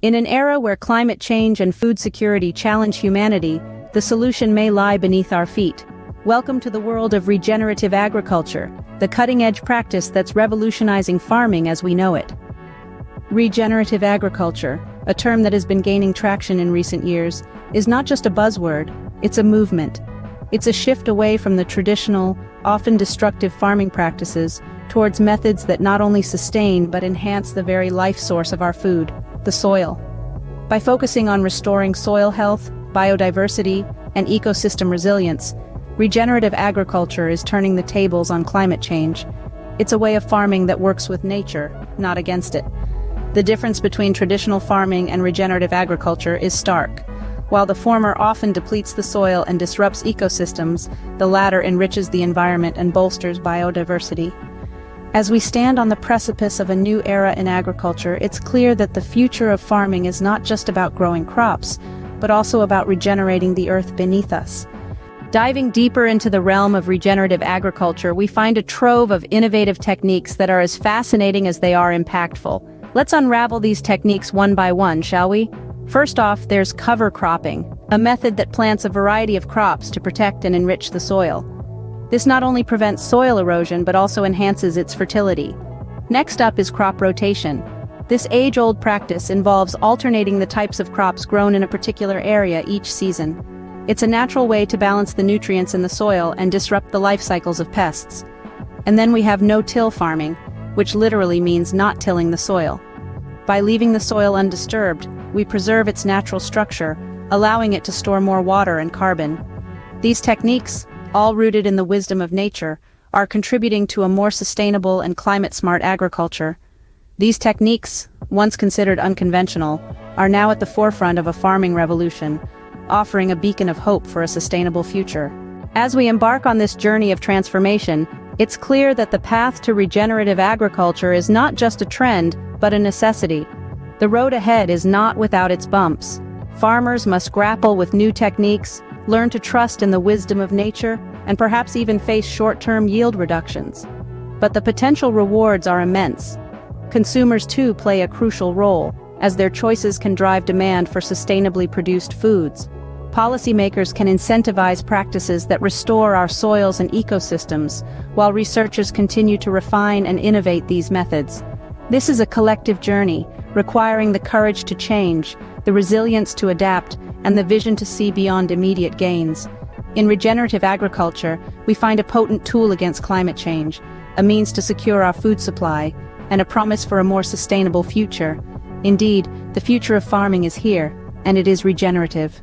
In an era where climate change and food security challenge humanity, the solution may lie beneath our feet. Welcome to the world of regenerative agriculture, the cutting-edge practice that's revolutionizing farming as we know it. Regenerative agriculture, a term that has been gaining traction in recent years, is not just a buzzword, it's a movement. It's a shift away from the traditional, often destructive farming practices towards methods that not only sustain but enhance the very life source of our food, the soil. By focusing on restoring soil health, biodiversity, and ecosystem resilience, regenerative agriculture is turning the tables on climate change. It's a way of farming that works with nature, not against it. The difference between traditional farming and regenerative agriculture is stark. While the former often depletes the soil and disrupts ecosystems, the latter enriches the environment and bolsters biodiversity. As we stand on the precipice of a new era in agriculture, it's clear that the future of farming is not just about growing crops, but also about regenerating the earth beneath us. Diving deeper into the realm of regenerative agriculture, we find a trove of innovative techniques that are as fascinating as they are impactful. Let's unravel these techniques one by one, shall we? First off, there's cover cropping, a method that plants a variety of crops to protect and enrich the soil. This not only prevents soil erosion but also enhances its fertility. Next up is crop rotation. This age-old practice involves alternating the types of crops grown in a particular area each season. It's a natural way to balance the nutrients in the soil and disrupt the life cycles of pests. And then we have no-till farming, which literally means not tilling the soil. By leaving the soil undisturbed, we preserve its natural structure, allowing it to store more water and carbon. These techniques, all rooted in the wisdom of nature, are contributing to a more sustainable and climate-smart agriculture. These techniques, once considered unconventional, are now at the forefront of a farming revolution, offering a beacon of hope for a sustainable future. As we embark on this journey of transformation, it's clear that the path to regenerative agriculture is not just a trend, but a necessity. The road ahead is not without its bumps. Farmers must grapple with new techniques, learn to trust in the wisdom of nature, and perhaps even face short-term yield reductions. But the potential rewards are immense. Consumers too play a crucial role, as their choices can drive demand for sustainably produced foods. Policymakers can incentivize practices that restore our soils and ecosystems, while researchers continue to refine and innovate these methods. This is a collective journey, requiring the courage to change, the resilience to adapt, and the vision to see beyond immediate gains. In regenerative agriculture, we find a potent tool against climate change, a means to secure our food supply, and a promise for a more sustainable future. Indeed, the future of farming is here, and it is regenerative.